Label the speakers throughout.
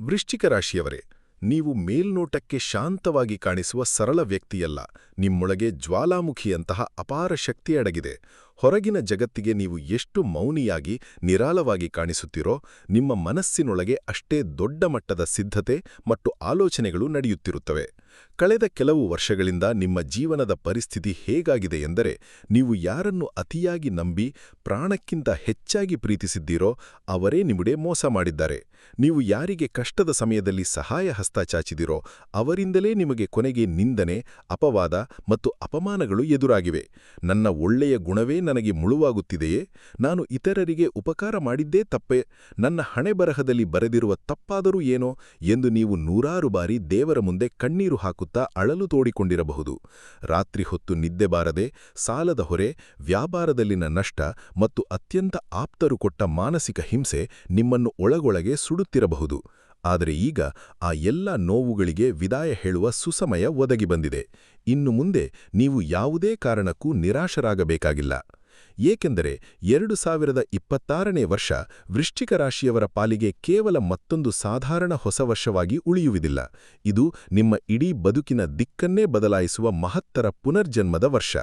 Speaker 1: ವೃಶ್ಚಿಕ ರಾಶಿಯವರೇ, ನೀವು ಮೇಲ್ನೋಟಕ್ಕೆ ಶಾಂತವಾಗಿ ಕಾಣಿಸುವ ಸರಳ ವ್ಯಕ್ತಿಯಲ್ಲ. ನಿಮ್ಮೊಳಗೆ ಜ್ವಾಲಾಮುಖಿಯಂತಹ ಅಪಾರ ಶಕ್ತಿ ಅಡಗಿದೆ. ಹೊರಗಿನ ಜಗತ್ತಿಗೆ ನೀವು ಎಷ್ಟು ಮೌನಿಯಾಗಿ ನಿರಾಳವಾಗಿ ಕಾಣಿಸುತ್ತೀರೋ, ನಿಮ್ಮ ಮನಸ್ಸಿನೊಳಗೆ ಅಷ್ಟೇ ದೊಡ್ಡ ಮಟ್ಟದ ಸಿದ್ಧತೆ ಮತ್ತು ಆಲೋಚನೆಗಳು ನಡೆಯುತ್ತಿರುತ್ತವೆ. ಕಳೆದ ಕೆಲವು ವರ್ಷಗಳಿಂದ ನಿಮ್ಮ ಜೀವನದ ಪರಿಸ್ಥಿತಿ ಹೇಗಾಗಿದೆ ಎಂದರೆ, ನೀವು ಯಾರನ್ನು ಅತಿಯಾಗಿ ನಂಬಿ ಪ್ರಾಣಕ್ಕಿಂತ ಹೆಚ್ಚಾಗಿ ಪ್ರೀತಿಸಿದ್ದೀರೋ ಅವರೇ ನಿಮಗೆ ಮೋಸ ಮಾಡಿದ್ದಾರೆ. ನೀವು ಯಾರಿಗೆ ಕಷ್ಟದ ಸಮಯದಲ್ಲಿ ಸಹಾಯ ಹಸ್ತ ಚಾಚಿದಿರೋ ಅವರಿಂದಲೇ ನಿಮಗೆ ಕೊನೆಗೆ ನಿಂದನೆ, ಅಪವಾದ ಮತ್ತು ಅಪಮಾನಗಳು ಎದುರಾಗಿವೆ. ನನ್ನ ಒಳ್ಳೆಯ ಗುಣವೇ ನನಗೆ ಮುಳುವಾಗುತ್ತಿದೆಯೇ? ನಾನು ಇತರರಿಗೆ ಉಪಕಾರ ಮಾಡಿದ್ದೇ ತಪ್ಪೇ? ನನ್ನ ಹಣೆಬರಹದಲ್ಲಿ ಬರೆದಿರುವ ತಪ್ಪಾದರೂ ಏನೋ ಎಂದು ನೀವು ನೂರಾರು ಬಾರಿ ದೇವರ ಮುಂದೆ ಕಣ್ಣೀರು ಹಾಕುತ್ತಾ ಅಳಲು ತೋಡಿಕೊಂಡಿರಬಹುದು. ರಾತ್ರಿ ಹೊತ್ತು ನಿದ್ದೆ ಬಾರದೆ, ಸಾಲದ ಹೊರೆ, ವ್ಯಾಪಾರದಲ್ಲಿನ ನಷ್ಟ ಮತ್ತು ಅತ್ಯಂತ ಆಪ್ತರು ಕೊಟ್ಟ ಮಾನಸಿಕ ಹಿಂಸೆ ನಿಮ್ಮನ್ನು ಒಳಗೊಳಗೆ ಸುಡುತ್ತಿರಬಹುದು. ಆದರೆ ಈಗ ಆ ಎಲ್ಲ ನೋವುಗಳಿಗೆ ವಿದಾಯ ಹೇಳುವ ಸುಸಮಯ ಒದಗಿ ಬಂದಿದೆ. ಇನ್ನು ಮುಂದೆ ನೀವು ಯಾವುದೇ ಕಾರಣಕ್ಕೂ ನಿರಾಶರಾಗಬೇಕಾಗಿಲ್ಲ. ಏಕೆಂದರೆ 2026ನೇ ವರ್ಷ ವೃಶ್ಚಿಕ ರಾಶಿಯವರ ಪಾಲಿಗೆ ಕೇವಲ ಮತ್ತೊಂದು ಸಾಧಾರಣ ಹೊಸ ವರ್ಷವಾಗಿ ಉಳಿಯುವುದಿಲ್ಲ. ಇದು ನಿಮ್ಮ ಇಡೀ ಬದುಕಿನ ದಿಕ್ಕನ್ನೇ ಬದಲಾಯಿಸುವ ಮಹತ್ತರ ಪುನರ್ಜನ್ಮದ ವರ್ಷ.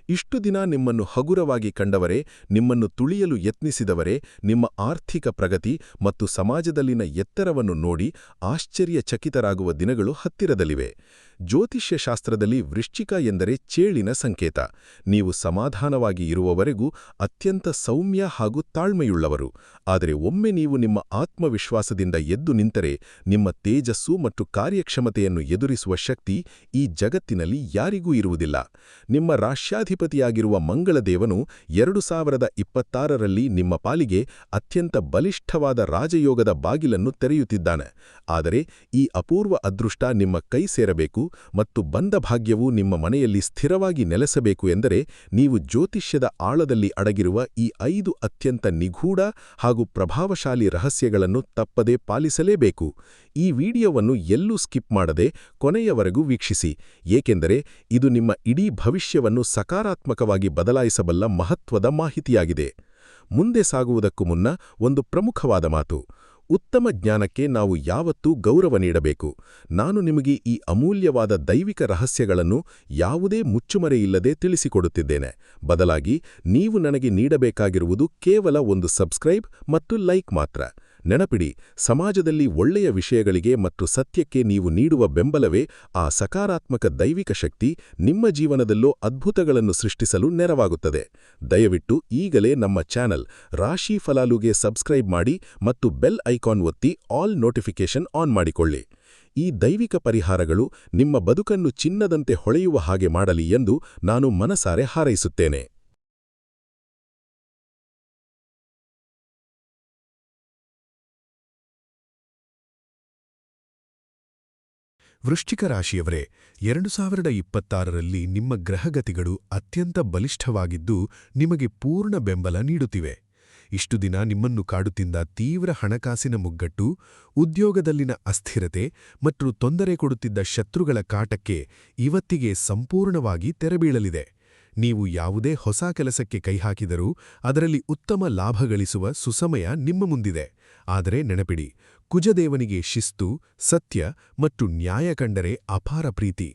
Speaker 1: ಇಷ್ಟು ದಿನ ನಿಮ್ಮನ್ನು ಹಗುರವಾಗಿ ಕಂಡವರೇ, ನಿಮ್ಮನ್ನು ತುಳಿಯಲು ಯತ್ನಿಸಿದವರೇ, ನಿಮ್ಮ ಆರ್ಥಿಕ ಪ್ರಗತಿ ಮತ್ತು ಸಮಾಜದಲ್ಲಿನ ಎತ್ತರವನ್ನು ನೋಡಿ ಆಶ್ಚರ್ಯಚಕಿತರಾಗುವ ದಿನಗಳು ಹತ್ತಿರದಲ್ಲಿವೆ. ಜ್ಯೋತಿಷ್ಯ ಶಾಸ್ತ್ರದಲ್ಲಿ ವೃಶ್ಚಿಕ ಎಂದರೆ ಚೇಳಿನ ಸಂಕೇತ. ನೀವು ಸಮಾಧಾನವಾಗಿ ಇರುವವರೆಗೂ ಅತ್ಯಂತ ಸೌಮ್ಯ ಹಾಗೂ ತಾಳ್ಮೆಯುಳ್ಳವರು. ಆದರೆ ಒಮ್ಮೆ ನೀವು ನಿಮ್ಮ ಆತ್ಮವಿಶ್ವಾಸದಿಂದ ಎದ್ದು ನಿಂತರೆ, ನಿಮ್ಮ ತೇಜಸ್ಸು ಮತ್ತು ಕಾರ್ಯಕ್ಷಮತೆಯನ್ನು ಎದುರಿಸುವ ಶಕ್ತಿ ಈ ಜಗತ್ತಿನಲ್ಲಿ ಯಾರಿಗೂ ಇರುವುದಿಲ್ಲ. ನಿಮ್ಮ ರಾಶ್ಯಾಧಿಪತಿಯಾಗಿರುವ ಮಂಗಳದೇವನು 2026ರಲ್ಲಿ ನಿಮ್ಮ ಪಾಲಿಗೆ ಅತ್ಯಂತ ಬಲಿಷ್ಠವಾದ ರಾಜಯೋಗದ ಬಾಗಿಲನ್ನು ತೆರೆಯುತ್ತಿದ್ದಾನೆ. ಆದರೆ ಈ ಅಪೂರ್ವ ಅದೃಷ್ಟ ನಿಮ್ಮ ಕೈ ಸೇರಬೇಕು ಮತ್ತು ಬಂದ ಭಾಗ್ಯವು ನಿಮ್ಮ ಮನೆಯಲ್ಲಿ ಸ್ಥಿರವಾಗಿ ನೆಲೆಸಬೇಕು ಎಂದರೆ, ನೀವು ಜ್ಯೋತಿಷ್ಯದ ಆಳದಲ್ಲಿ ಅಡಗಿರುವ ಈ 5 ಅತ್ಯಂತ ನಿಗೂಢ ಹಾಗೂ ಪ್ರಭಾವಶಾಲಿ ರಹಸ್ಯಗಳನ್ನು ತಪ್ಪದೇ ಪಾಲಿಸಲೇಬೇಕು. ಈ ವಿಡಿಯೋವನ್ನು ಎಲ್ಲೂ ಸ್ಕಿಪ್ ಮಾಡದೆ ಕೊನೆಯವರೆಗೂ ವೀಕ್ಷಿಸಿ, ಏಕೆಂದರೆ ಇದು ನಿಮ್ಮ ಇಡೀ ಭವಿಷ್ಯವನ್ನು ಸಕಾರಾತ್ಮಕವಾಗಿ ಬದಲಾಯಿಸಬಲ್ಲ ಮಹತ್ವದ ಮಾಹಿತಿಯಾಗಿದೆ. ಮುಂದೆ ಸಾಗುವುದಕ್ಕೂ ಮುನ್ನ ಒಂದು ಪ್ರಮುಖವಾದ ಮಾತು. ಉತ್ತಮ ಜ್ಞಾನಕ್ಕೆ ನಾವು ಯಾವತ್ತೂ ಗೌರವ ನೀಡಬೇಕು. ನಾನು ನಿಮಗೆ ಈ ಅಮೂಲ್ಯವಾದ ದೈವಿಕ ರಹಸ್ಯಗಳನ್ನು ಯಾವುದೇ ಮುಚ್ಚುಮರೆಯಿಲ್ಲದೆ ತಿಳಿಸಿಕೊಡುತ್ತಿದ್ದೇನೆ. ಬದಲಾಗಿ ನೀವು ನನಗೆ ನೀಡಬೇಕಾಗಿರುವುದು ಕೇವಲ ಒಂದು ಸಬ್ಸ್ಕ್ರೈಬ್ ಮತ್ತು ಲೈಕ್ ಮಾತ್ರ. ನೆನಪಿಡಿ, ಸಮಾಜದಲ್ಲಿ ಒಳ್ಳೆಯ ವಿಷಯಗಳಿಗೆ ಮತ್ತು ಸತ್ಯಕ್ಕೆ ನೀವು ನೀಡುವ ಬೆಂಬಲವೇ ಆ ಸಕಾರಾತ್ಮಕ ದೈವಿಕ ಶಕ್ತಿ ನಿಮ್ಮ ಜೀವನದಲ್ಲೂ ಅದ್ಭುತಗಳನ್ನು ಸೃಷ್ಟಿಸಲು ನೆರವಾಗುತ್ತದೆ. ದಯವಿಟ್ಟು ಈಗಲೇ ನಮ್ಮ ಚಾನೆಲ್ ರಾಶಿ ಫಲಾಲುಗೆ ಸಬ್ಸ್ಕ್ರೈಬ್ ಮಾಡಿ ಮತ್ತು ಬೆಲ್ ಐಕಾನ್ ಒತ್ತಿ ಆಲ್ ನೋಟಿಫಿಕೇಷನ್ ಆನ್ ಮಾಡಿಕೊಳ್ಳಿ. ಈ ದೈವಿಕ ಪರಿಹಾರಗಳು ನಿಮ್ಮ ಬದುಕನ್ನು ಚಿನ್ನದಂತೆ ಹೊಳೆಯುವ ಹಾಗೆ ಮಾಡಲಿ ಎಂದು ನಾನು ಮನಸಾರೆ ಹಾರೈಸುತ್ತೇನೆ.
Speaker 2: ವೃಶ್ಚಿಕ ರಾಶಿಯವರೇ, 2026ರಲ್ಲಿ ನಿಮ್ಮ ಗ್ರಹಗತಿಗಳು ಅತ್ಯಂತ ಬಲಿಷ್ಠವಾಗಿದ್ದು ನಿಮಗೆ ಪೂರ್ಣ ಬೆಂಬಲ ನೀಡುತ್ತಿವೆ. ಇಷ್ಟು ದಿನ ನಿಮ್ಮನ್ನು ಕಾಡುತ್ತಿದ್ದ ತೀವ್ರ ಹಣಕಾಸಿನ ಮುಗ್ಗಟ್ಟು, ಉದ್ಯೋಗದಲ್ಲಿನ ಅಸ್ಥಿರತೆ ಮತ್ತು ತೊಂದರೆ ಕೊಡುತ್ತಿದ್ದ ಶತ್ರುಗಳ ಕಾಟಕ್ಕೆ ಇವತ್ತಿಗೆ ಸಂಪೂರ್ಣವಾಗಿ ತೆರೆಬೀಳಲಿದೆ. ನೀವು ಯಾವುದೇ ಹೊಸ ಕೆಲಸಕ್ಕೆ ಕೈಹಾಕಿದರೂ ಅದರಲ್ಲಿ ಉತ್ತಮ ಲಾಭ ಗಳಿಸುವ ಸುಸಮಯ ನಿಮ್ಮ ಮುಂದಿದೆ. ಆದರೆ ನೆನಪಿಡಿ, ಕುಜದೇವನಿಗೆ ಶಿಸ್ತು, ಸತ್ಯ ಮತ್ತು ನ್ಯಾಯ ಕಂಡರೆ ಅಪಾರ ಪ್ರೀತಿ.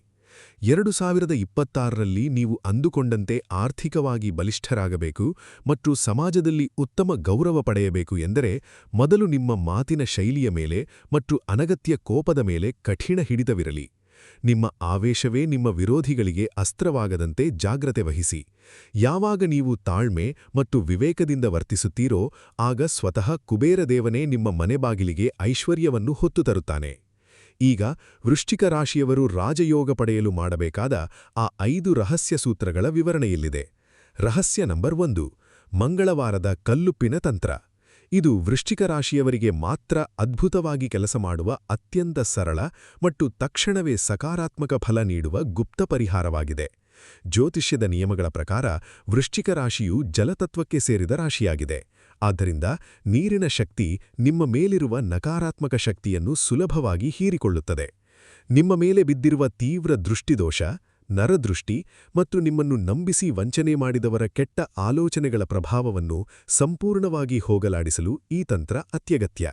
Speaker 2: 2026ರಲ್ಲಿ ನೀವು ಅಂದುಕೊಂಡಂತೆ ಆರ್ಥಿಕವಾಗಿ ಬಲಿಷ್ಠರಾಗಬೇಕು ಮತ್ತು ಸಮಾಜದಲ್ಲಿ ಉತ್ತಮ ಗೌರವ ಪಡೆಯಬೇಕು ಎಂದರೆ, ಮೊದಲು ನಿಮ್ಮ ಮಾತಿನ ಶೈಲಿಯ ಮೇಲೆ ಮತ್ತು ಅನಗತ್ಯ ಕೋಪದ ಮೇಲೆ ಕಠಿಣ ಹಿಡಿತವಿರಲಿ. ನಿಮ್ಮ ಆವೇಶವೇ ನಿಮ್ಮ ವಿರೋಧಿಗಳಿಗೆ ಅಸ್ತ್ರವಾಗದಂತೆ ಜಾಗ್ರತೆ ವಹಿಸಿ. ಯಾವಾಗ ನೀವು ತಾಳ್ಮೆ ಮತ್ತು ವಿವೇಕದಿಂದ ವರ್ತಿಸುತ್ತೀರೋ, ಆಗ ಸ್ವತಃ ಕುಬೇರದೇವನೇ ನಿಮ್ಮ ಮನೆಬಾಗಿಲಿಗೆ ಐಶ್ವರ್ಯವನ್ನು ಹೊತ್ತು ತರುತ್ತಾನೆ. ಈಗ ವೃಶ್ಚಿಕ ರಾಶಿಯವರು ರಾಜಯೋಗ ಪಡೆಯಲು ಮಾಡಬೇಕಾದ ಆ 5 ರಹಸ್ಯ ಸೂತ್ರಗಳ ವಿವರಣೆಯಿಲ್ಲಿದೆ. ರಹಸ್ಯ ನಂಬರ್ 1: ಮಂಗಳವಾರದ ಕಲ್ಲುಪ್ಪಿನ ತಂತ್ರ. ಇದು ವೃಶ್ಚಿಕ ರಾಶಿಯವರಿಗೆ ಮಾತ್ರ ಅದ್ಭುತವಾಗಿ ಕೆಲಸ ಮಾಡುವ ಅತ್ಯಂತ ಸರಳ ಮತ್ತು ತಕ್ಷಣವೇ ಸಕಾರಾತ್ಮಕ ಫಲ ನೀಡುವ ಗುಪ್ತ ಪರಿಹಾರವಾಗಿದೆ. ಜ್ಯೋತಿಷ್ಯದ ನಿಯಮಗಳ ಪ್ರಕಾರ ವೃಶ್ಚಿಕ ರಾಶಿಯು ಜಲತತ್ವಕ್ಕೆ ಸೇರಿದ ರಾಶಿಯಾಗಿದೆ. ಆದ್ದರಿಂದ ನೀರಿನ ಶಕ್ತಿ ನಿಮ್ಮ ಮೇಲಿರುವ ನಕಾರಾತ್ಮಕ ಶಕ್ತಿಯನ್ನು ಸುಲಭವಾಗಿ ಹೀರಿಕೊಳ್ಳುತ್ತದೆ. ನಿಮ್ಮ ಮೇಲೆ ಬಿದ್ದಿರುವ ತೀವ್ರ ದೃಷ್ಟಿದೋಷ, ನರದೃಷ್ಟಿ ಮತ್ತು ನಿಮ್ಮನ್ನು ನಂಬಿಸಿ ವಂಚನೆ ಮಾಡಿದವರ ಕೆಟ್ಟ ಆಲೋಚನೆಗಳ ಪ್ರಭಾವವನ್ನು ಸಂಪೂರ್ಣವಾಗಿ ಹೋಗಲಾಡಿಸಲು ಈ ತಂತ್ರ ಅತ್ಯಗತ್ಯ.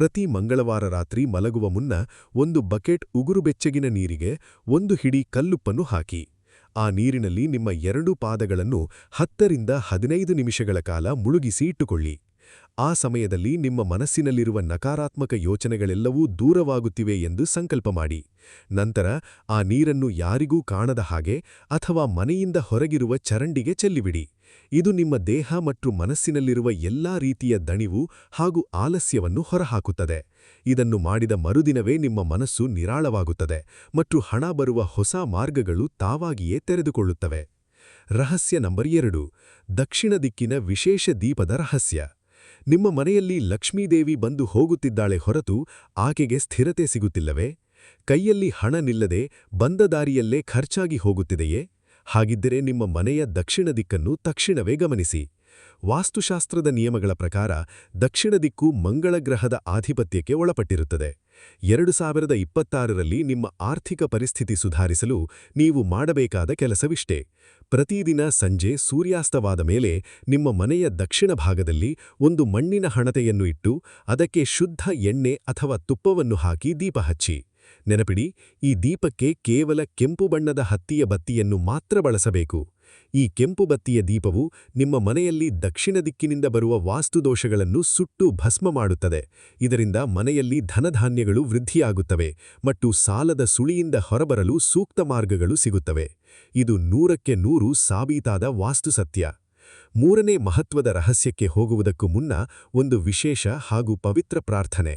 Speaker 2: ಪ್ರತಿ ಮಂಗಳವಾರ ರಾತ್ರಿ ಮಲಗುವ ಮುನ್ನ ಒಂದು ಬಕೆಟ್ ಉಗುರು ಬೆಚ್ಚಗಿನ ನೀರಿಗೆ ಒಂದು ಹಿಡಿ ಕಲ್ಲುಪ್ಪನ್ನು ಹಾಕಿ. ಆ ನೀರಿನಲ್ಲಿ ನಿಮ್ಮ ಎರಡೂ ಪಾದಗಳನ್ನು 10ರಿಂದ 15 ನಿಮಿಷಗಳ ಕಾಲ ಮುಳುಗಿಸಿ ಇಟ್ಟುಕೊಳ್ಳಿ. ಆ ಸಮಯದಲ್ಲಿ ನಿಮ್ಮ ಮನಸ್ಸಿನಲ್ಲಿರುವ ನಕಾರಾತ್ಮಕ ಯೋಚನೆಗಳೆಲ್ಲವೂ ದೂರವಾಗುತ್ತಿವೆ ಎಂದು ಸಂಕಲ್ಪ ಮಾಡಿ. ನಂತರ ಆ ನೀರನ್ನು ಯಾರಿಗೂ ಕಾಣದ ಹಾಗೆ ಅಥವಾ ಮನೆಯಿಂದ ಹೊರಗಿರುವ ಚರಂಡಿಗೆ ಚೆಲ್ಲಿಬಿಡಿ. ಇದು ನಿಮ್ಮ ದೇಹ ಮತ್ತು ಮನಸ್ಸಿನಲ್ಲಿರುವ ಎಲ್ಲಾ ರೀತಿಯ ದಣಿವು ಹಾಗೂ ಆಲಸ್ಯವನ್ನು ಹೊರಹಾಕುತ್ತದೆ. ಇದನ್ನು ಮಾಡಿದ ಮರುದಿನವೇ ನಿಮ್ಮ ಮನಸ್ಸು ನಿರಾಳವಾಗುತ್ತದೆ ಮತ್ತು ಹಣ ಬರುವ ಹೊಸ ಮಾರ್ಗಗಳು ತಾವಾಗಿಯೇ ತೆರೆದುಕೊಳ್ಳುತ್ತವೆ. ರಹಸ್ಯ ನಂಬರ್ 2: ದಕ್ಷಿಣ ದಿಕ್ಕಿನ ವಿಶೇಷ ದೀಪದ ರಹಸ್ಯ. ನಿಮ್ಮ ಮನೆಯಲ್ಲಿ ಲಕ್ಷ್ಮೀದೇವಿ ಬಂದು ಹೋಗುತ್ತಿದ್ದಾಳೆ ಹೊರತು ಆಕೆಗೆ ಸ್ಥಿರತೆ ಸಿಗುತ್ತಿಲ್ಲವೇ? ಕೈಯಲ್ಲಿ ಹಣ ನಿಲ್ಲದೆ ಬಂದ ದಾರಿಯಲ್ಲೇ ಖರ್ಚಾಗಿ ಹೋಗುತ್ತಿದೆಯೇ? ಹಾಗಿದ್ದರೆ ನಿಮ್ಮ ಮನೆಯ ದಕ್ಷಿಣ ದಿಕ್ಕನ್ನು ತಕ್ಷಣವೇ ಗಮನಿಸಿ. ವಾಸ್ತುಶಾಸ್ತ್ರದ ನಿಯಮಗಳ ಪ್ರಕಾರ ದಕ್ಷಿಣ ದಿಕ್ಕು ಮಂಗಳ ಗ್ರಹದ ಆಧಿಪತ್ಯಕ್ಕೆ ಒಳಪಟ್ಟಿರುತ್ತದೆ. 2026ರಲ್ಲಿ ನಿಮ್ಮ ಆರ್ಥಿಕ ಪರಿಸ್ಥಿತಿ ಸುಧಾರಿಸಲು ನೀವು ಮಾಡಬೇಕಾದ ಕೆಲಸವಿಷ್ಟೇ: ಪ್ರತಿದಿನ ಸಂಜೆ ಸೂರ್ಯಾಸ್ತವಾದ ಮೇಲೆ ನಿಮ್ಮ ಮನೆಯ ದಕ್ಷಿಣ ಭಾಗದಲ್ಲಿ ಒಂದು ಮಣ್ಣಿನ ಹಣತೆಯನ್ನು ಇಟ್ಟು ಅದಕ್ಕೆ ಶುದ್ಧ ಎಣ್ಣೆ ಅಥವಾ ತುಪ್ಪವನ್ನು ಹಾಕಿ ದೀಪ ಹಚ್ಚಿ. ನೆನಪಿಡಿ, ಈ ದೀಪಕ್ಕೆ ಕೇವಲ ಕೆಂಪು ಬಣ್ಣದ ಹತ್ತಿಯ ಬತ್ತಿಯನ್ನು ಮಾತ್ರ ಬಳಸಬೇಕು. ಈ ಕೆಂಪು ಬತ್ತಿಯ ದೀಪವು ನಿಮ್ಮ ಮನೆಯಲ್ಲಿ ದಕ್ಷಿಣ ದಿಕ್ಕಿನಿಂದ ಬರುವ ವಾಸ್ತುದೋಷಗಳನ್ನು ಸುಟ್ಟು ಭಸ್ಮ ಮಾಡುತ್ತದೆ. ಇದರಿಂದ ಮನೆಯಲ್ಲಿ ಧನಧಾನ್ಯಗಳು ವೃದ್ಧಿಯಾಗುತ್ತವೆ ಮತ್ತು ಸಾಲದ ಸುಳಿಯಿಂದ ಹೊರಬರಲು ಸೂಕ್ತ ಮಾರ್ಗಗಳು ಸಿಗುತ್ತವೆ. ಇದು 100ಕ್ಕೆ 100 ಸಾಬೀತಾದ ವಾಸ್ತುಸತ್ಯ. 3ನೇ ಮಹತ್ವದ ರಹಸ್ಯಕ್ಕೆ ಹೋಗುವುದಕ್ಕೂ ಮುನ್ನ ಒಂದು ವಿಶೇಷ ಹಾಗೂ ಪವಿತ್ರ ಪ್ರಾರ್ಥನೆ.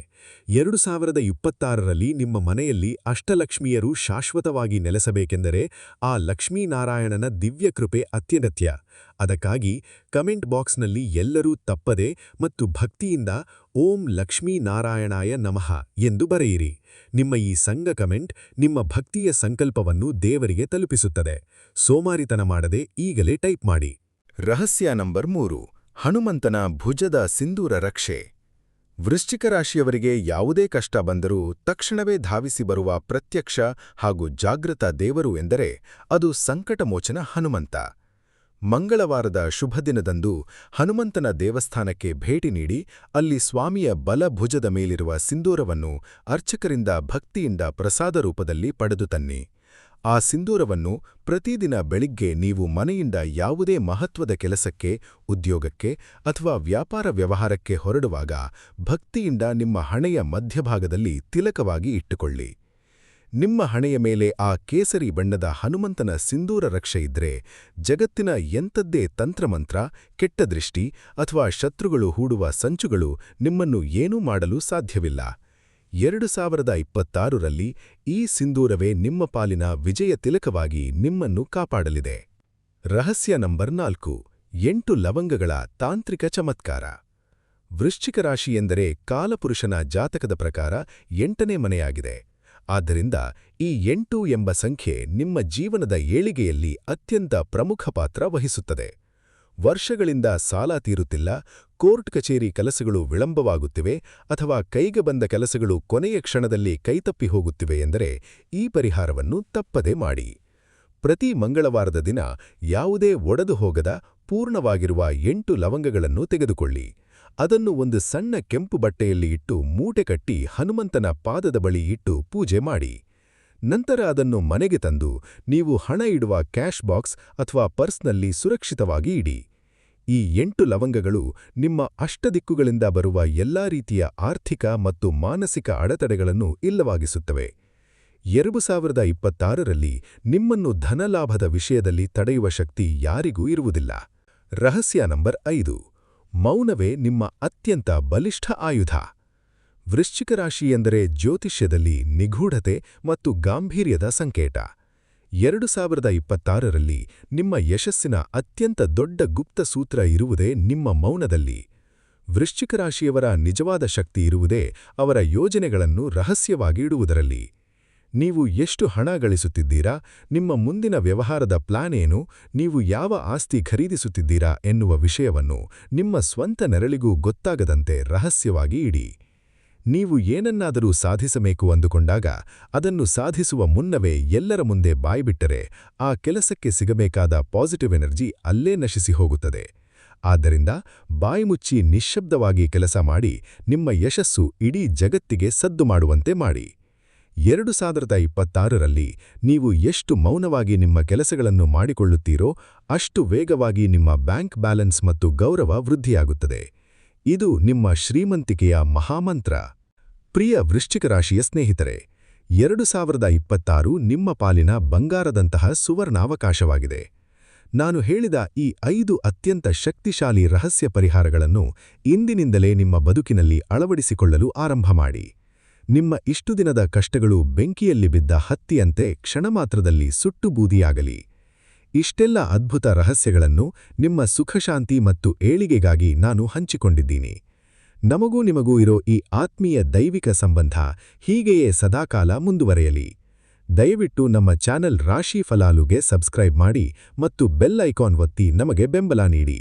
Speaker 2: 2026ರಲ್ಲಿ ನಿಮ್ಮ ಮನೆಯಲ್ಲಿ ಅಷ್ಟಲಕ್ಷ್ಮಿಯರು ಶಾಶ್ವತವಾಗಿ ನೆಲೆಸಬೇಕೆಂದರೆ ಆ ಲಕ್ಷ್ಮೀನಾರಾಯಣನ ದಿವ್ಯ ಕೃಪೆ ಅತ್ಯಗತ್ಯ. ಅದಕ್ಕಾಗಿ ಕಮೆಂಟ್ ಬಾಕ್ಸ್ನಲ್ಲಿ ಎಲ್ಲರೂ ತಪ್ಪದೆ ಮತ್ತು ಭಕ್ತಿಯಿಂದ ಓಂ ಲಕ್ಷ್ಮೀನಾರಾಯಣಾಯ ನಮಃ ಎಂದು ಬರೆಯಿರಿ. ನಿಮ್ಮ ಈ ಸಂಘ ಕಮೆಂಟ್ ನಿಮ್ಮ ಭಕ್ತಿಯ ಸಂಕಲ್ಪವನ್ನು ದೇವರಿಗೆ ತಲುಪಿಸುತ್ತದೆ. ಸೋಮಾರಿತನ ಮಾಡದೆ ಈಗಲೇ ಟೈಪ್ ಮಾಡಿ.
Speaker 1: ರಹಸ್ಯ ನಂಬರ್ 3: ಹನುಮಂತನ ಭುಜದ ಸಿಂಧೂರ ರಕ್ಷೆ. ವೃಶ್ಚಿಕ ರಾಶಿಯವರಿಗೆ ಯಾವುದೇ ಕಷ್ಟ ಬಂದರೂ ತಕ್ಷಣವೇ ಧಾವಿಸಿ ಬರುವ ಪ್ರತ್ಯಕ್ಷ ಹಾಗೂ ಜಾಗೃತ ದೇವರು ಎಂದರೆ ಅದು ಸಂಕಟಮೋಚನ ಹನುಮಂತ. ಮಂಗಳವಾರದ ಶುಭದಿನದಂದು ಹನುಮಂತನ ದೇವಸ್ಥಾನಕ್ಕೆ ಭೇಟಿ ನೀಡಿ ಅಲ್ಲಿ ಸ್ವಾಮಿಯ ಬಲ ಭುಜದ ಮೇಲಿರುವ ಸಿಂಧೂರವನ್ನು ಅರ್ಚಕರಿಂದ ಭಕ್ತಿಯಿಂದ ಪ್ರಸಾದ ರೂಪದಲ್ಲಿ ಪಡೆದು ತನ್ನಿ. ಆ ಸಿಂಧೂರವನ್ನು ಪ್ರತಿದಿನ ಬೆಳಿಗ್ಗೆ ನೀವು ಮನೆಯಿಂದ ಯಾವುದೇ ಮಹತ್ವದ ಕೆಲಸಕ್ಕೆ, ಉದ್ಯೋಗಕ್ಕೆ ಅಥವಾ ವ್ಯಾಪಾರ ವ್ಯವಹಾರಕ್ಕೆ ಹೊರಡುವಾಗ ಭಕ್ತಿಯಿಂದ ನಿಮ್ಮ ಹಣೆಯ ಮಧ್ಯಭಾಗದಲ್ಲಿ ತಿಲಕವಾಗಿ ಇಟ್ಟುಕೊಳ್ಳಿ. ನಿಮ್ಮ ಹಣೆಯ ಮೇಲೆ ಆ ಕೇಸರಿ ಬಣ್ಣದ ಹನುಮಂತನ ಸಿಂಧೂರ ರಕ್ಷೆ ಇದ್ರೆ ಜಗತ್ತಿನ ಎಂಥದ್ದೇ ತಂತ್ರಮಂತ್ರ, ಕೆಟ್ಟ ದೃಷ್ಟಿ ಅಥವಾ ಶತ್ರುಗಳು ಹೂಡುವ ಸಂಚುಗಳು ನಿಮ್ಮನ್ನು ಏನೂ ಮಾಡಲು ಸಾಧ್ಯವಿಲ್ಲ. 2026ರಲ್ಲಿ ಈ ಸಿಂಧೂರವೇ ನಿಮ್ಮ ಪಾಲಿನ ವಿಜಯ ತಿಲಕವಾಗಿ ನಿಮ್ಮನ್ನು ಕಾಪಾಡಲಿದೆ. ರಹಸ್ಯ ನಂಬರ್ 4: 8 ಲವಂಗಗಳ ತಾಂತ್ರಿಕ ಚಮತ್ಕಾರ. ವೃಶ್ಚಿಕ ರಾಶಿ ಎಂದರೆ ಕಾಲಪುರುಷನ ಜಾತಕದ ಪ್ರಕಾರ 8ನೇ ಮನೆಯಾಗಿದೆ. ಆದ್ದರಿಂದ ಈ 8 ಎಂಬ ಸಂಖ್ಯೆ ನಿಮ್ಮ ಜೀವನದ ಏಳಿಗೆಯಲ್ಲಿ ಅತ್ಯಂತ ಪ್ರಮುಖ ಪಾತ್ರ ವಹಿಸುತ್ತದೆ. ವರ್ಷಗಳಿಂದ ಸಾಲ ತೀರುತ್ತಿಲ್ಲ, ಕೋರ್ಟ್ ಕಚೇರಿ ಕೆಲಸಗಳು ವಿಳಂಬವಾಗುತ್ತಿವೆ ಅಥವಾ ಕೈಗೆ ಬಂದ ಕೆಲಸಗಳು ಕೊನೆಯ ಕ್ಷಣದಲ್ಲಿ ಕೈತಪ್ಪಿ ಹೋಗುತ್ತಿವೆ ಎಂದರೆ ಈ ಪರಿಹಾರವನ್ನು ತಪ್ಪದೆ ಮಾಡಿ. ಪ್ರತಿ ಮಂಗಳವಾರದ ದಿನ ಯಾವುದೇ ಒಡೆದು ಹೋಗದ ಪೂರ್ಣವಾಗಿರುವ 8 ಲವಂಗಗಳನ್ನು ತೆಗೆದುಕೊಳ್ಳಿ. ಅದನ್ನು ಒಂದು ಸಣ್ಣ ಕೆಂಪು ಬಟ್ಟೆಯಲ್ಲಿ ಇಟ್ಟು ಮೂಟೆ ಕಟ್ಟಿ ಹನುಮಂತನ ಪಾದದ ಬಳಿ ಇಟ್ಟು ಪೂಜೆ ಮಾಡಿ. ನಂತರ ಅದನ್ನು ಮನೆಗೆ ತಂದು ನೀವು ಹಣ ಇಡುವ ಕ್ಯಾಶ್ ಬಾಕ್ಸ್ ಅಥವಾ ಪರ್ಸ್ನಲ್ಲಿ ಸುರಕ್ಷಿತವಾಗಿ ಇಡಿ. ಈ 8 ಲವಂಗಗಳು ನಿಮ್ಮ ಅಷ್ಟದಿಕ್ಕುಗಳಿಂದ ಬರುವ ಎಲ್ಲಾ ರೀತಿಯ ಆರ್ಥಿಕ ಮತ್ತು ಮಾನಸಿಕ ಅಡೆತಡೆಗಳನ್ನು ಇಲ್ಲವಾಗಿಸುತ್ತವೆ. 2026ರಲ್ಲಿ ನಿಮ್ಮನ್ನು ಧನಲಾಭದ ವಿಷಯದಲ್ಲಿ ತಡೆಯುವ ಶಕ್ತಿ ಯಾರಿಗೂ ಇರುವುದಿಲ್ಲ. ರಹಸ್ಯ ನಂಬರ್ 5: ಮೌನವೇ ನಿಮ್ಮ ಅತ್ಯಂತ ಬಲಿಷ್ಠ ಆಯುಧ. ವೃಶ್ಚಿಕ ರಾಶಿ ಎಂದರೆ ಜ್ಯೋತಿಷ್ಯದಲ್ಲಿ ನಿಗೂಢತೆ ಮತ್ತು ಗಾಂಭೀರ್ಯದ ಸಂಕೇತ. 2026ರಲ್ಲಿ ನಿಮ್ಮ ಯಶಸ್ಸಿನ ಅತ್ಯಂತ ದೊಡ್ಡ ಗುಪ್ತ ಸೂತ್ರ ಇರುವುದೇ ನಿಮ್ಮ ಮೌನದಲ್ಲಿ. ವೃಶ್ಚಿಕ ರಾಶಿಯವರ ನಿಜವಾದ ಶಕ್ತಿ ಇರುವುದೇ ಅವರ ಯೋಜನೆಗಳನ್ನು ರಹಸ್ಯವಾಗಿ ಇಡುವುದರಲ್ಲಿ. ನೀವು ಎಷ್ಟು ಹಣ ಗಳಿಸುತ್ತಿದ್ದೀರಾ, ನಿಮ್ಮ ಮುಂದಿನ ವ್ಯವಹಾರದ ಪ್ಲಾನ್ ಏನು, ನೀವು ಯಾವ ಆಸ್ತಿ ಖರೀದಿಸುತ್ತಿದ್ದೀರಾ ಎನ್ನುವ ವಿಷಯವನ್ನು ನಿಮ್ಮ ಸ್ವಂತ ನೆರಳಿಗೂ ಗೊತ್ತಾಗದಂತೆ ರಹಸ್ಯವಾಗಿ ಇಡಿ. ನೀವು ಏನನ್ನಾದರೂ ಸಾಧಿಸಬೇಕು ಅಂದುಕೊಂಡಾಗ ಅದನ್ನು ಸಾಧಿಸುವ ಮುನ್ನವೇ ಎಲ್ಲರ ಮುಂದೆ ಬಾಯ್ಬಿಟ್ಟರೆ ಆ ಕೆಲಸಕ್ಕೆ ಸಿಗಬೇಕಾದ ಪಾಸಿಟಿವ್ ಎನರ್ಜಿ ಅಲ್ಲೇ ನಶಿಸಿ ಹೋಗುತ್ತದೆ.
Speaker 2: ಆದ್ದರಿಂದ ಬಾಯಿಮುಚ್ಚಿ ನಿಶ್ಶಬ್ದವಾಗಿ ಕೆಲಸ ಮಾಡಿ ನಿಮ್ಮ ಯಶಸ್ಸು ಇಡೀ ಜಗತ್ತಿಗೆ ಸದ್ದು ಮಾಡುವಂತೆ ಮಾಡಿ. 2026ರಲ್ಲಿ ನೀವು ಎಷ್ಟು ಮೌನವಾಗಿ ನಿಮ್ಮ ಕೆಲಸಗಳನ್ನು ಮಾಡಿಕೊಳ್ಳುತ್ತೀರೋ ಅಷ್ಟು ವೇಗವಾಗಿ ನಿಮ್ಮ ಬ್ಯಾಂಕ್ ಬ್ಯಾಲೆನ್ಸ್ ಮತ್ತು ಗೌರವ ವೃದ್ಧಿಯಾಗುತ್ತದೆ. ಇದು ನಿಮ್ಮ ಶ್ರೀಮಂತಿಕೆಯ ಮಹಾಮಂತ್ರ. ಪ್ರಿಯ ವೃಶ್ಚಿಕ ರಾಶಿಯ ಸ್ನೇಹಿತರೆ, 2026 ನಿಮ್ಮ ಪಾಲಿನ ಬಂಗಾರದಂತಹ ಸುವರ್ಣಾವಕಾಶವಾಗಿದೆ. ನಾನು ಹೇಳಿದ ಈ 5 ಅತ್ಯಂತ ಶಕ್ತಿಶಾಲಿ ರಹಸ್ಯ ಪರಿಹಾರಗಳನ್ನು ಇಂದಿನಿಂದಲೇ ನಿಮ್ಮ ಬದುಕಿನಲ್ಲಿ ಅಳವಡಿಸಿಕೊಳ್ಳಲು ಆರಂಭ ಮಾಡಿ. ನಿಮ್ಮ ಇಷ್ಟುದಿನದ ಕಷ್ಟಗಳು ಬೆಂಕಿಯಲ್ಲಿ ಬಿದ್ದ ಹತ್ತಿಯಂತೆ ಕ್ಷಣಮಾತ್ರದಲ್ಲಿ ಸುಟ್ಟು ಬೂದಿಯಾಗಲಿ. ಇಷ್ಟೆಲ್ಲ ಅದ್ಭುತ ರಹಸ್ಯಗಳನ್ನು ನಿಮ್ಮ ಸುಖಶಾಂತಿ ಮತ್ತು ಏಳಿಗೆಗಾಗಿ ನಾನು ಹಂಚಿಕೊಂಡಿದ್ದೀನಿ. ನಮಗೂ ನಿಮಗೂ ಇರೋ ಈ ಆತ್ಮೀಯ ದೈವಿಕ ಸಂಬಂಧ ಹೀಗೆಯೇ ಸದಾಕಾಲ ಮುಂದುವರೆಯಲಿ. ದಯವಿಟ್ಟು ನಮ್ಮ ಚಾನೆಲ್ ರಾಶಿ ಫಲಾಲುಗೆ ಸಬ್ಸ್ಕ್ರೈಬ್ ಮಾಡಿ ಮತ್ತು ಬೆಲ್ ಐಕಾನ್ ಒತ್ತಿ ನಮಗೆ ಬೆಂಬಲ ನೀಡಿ.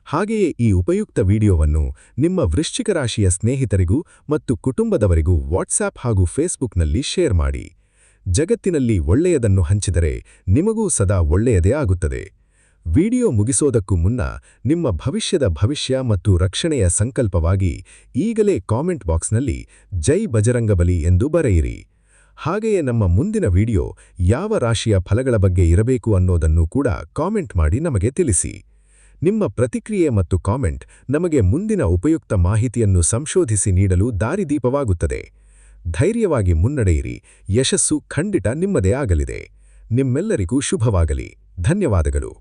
Speaker 2: ಹಾಗೆಯೇ ಈ ಉಪಯುಕ್ತ ವಿಡಿಯೋವನ್ನು ನಿಮ್ಮ ವೃಶ್ಚಿಕ ರಾಶಿಯ ಸ್ನೇಹಿತರಿಗೂ ಮತ್ತು ಕುಟುಂಬದವರಿಗೂ ವಾಟ್ಸ್ಆಪ್ ಹಾಗೂ ಫೇಸ್ಬುಕ್ನಲ್ಲಿ ಶೇರ್ ಮಾಡಿ. ಜಗತ್ತಿನಲ್ಲಿ ಒಳ್ಳೆಯದನ್ನು ಹಂಚಿದರೆ ನಿಮಗೂ ಸದಾ ಒಳ್ಳೆಯದೇ ಆಗುತ್ತದೆ. ವಿಡಿಯೋ ಮುಗಿಸೋದಕ್ಕೂ ಮುನ್ನ ನಿಮ್ಮ ಭವಿಷ್ಯ ಮತ್ತು ರಕ್ಷಣೆಯ ಸಂಕಲ್ಪವಾಗಿ ಈಗಲೇ ಕಾಮೆಂಟ್ ಬಾಕ್ಸ್ನಲ್ಲಿ ಜೈ ಬಜರಂಗಬಲಿ ಎಂದು ಬರೆಯಿರಿ. ಹಾಗೆಯೇ ನಮ್ಮ ಮುಂದಿನ ವಿಡಿಯೋ ಯಾವ ರಾಶಿಯ ಫಲಗಳ ಬಗ್ಗೆ ಇರಬೇಕು ಅನ್ನೋದನ್ನು ಕೂಡ ಕಾಮೆಂಟ್ ಮಾಡಿ ನಮಗೆ ತಿಳಿಸಿ. ನಿಮ್ಮ ಪ್ರತಿಕ್ರಿಯೆ ಮತ್ತು ಕಾಮೆಂಟ್ ನಮಗೆ ಮುಂದಿನ ಉಪಯುಕ್ತ ಮಾಹಿತಿಯನ್ನು ಸಂಶೋಧಿಸಿ ನೀಡಲು ದಾರಿದೀಪವಾಗುತ್ತದೆ. ಧೈರ್ಯವಾಗಿ ಮುನ್ನಡೆಯಿರಿ. ಯಶಸ್ಸು ಖಂಡಿತ ನಿಮ್ಮದೇ ಆಗಲಿದೆ. ನಿಮ್ಮೆಲ್ಲರಿಗೂ ಶುಭವಾಗಲಿ. ಧನ್ಯವಾದಗಳು.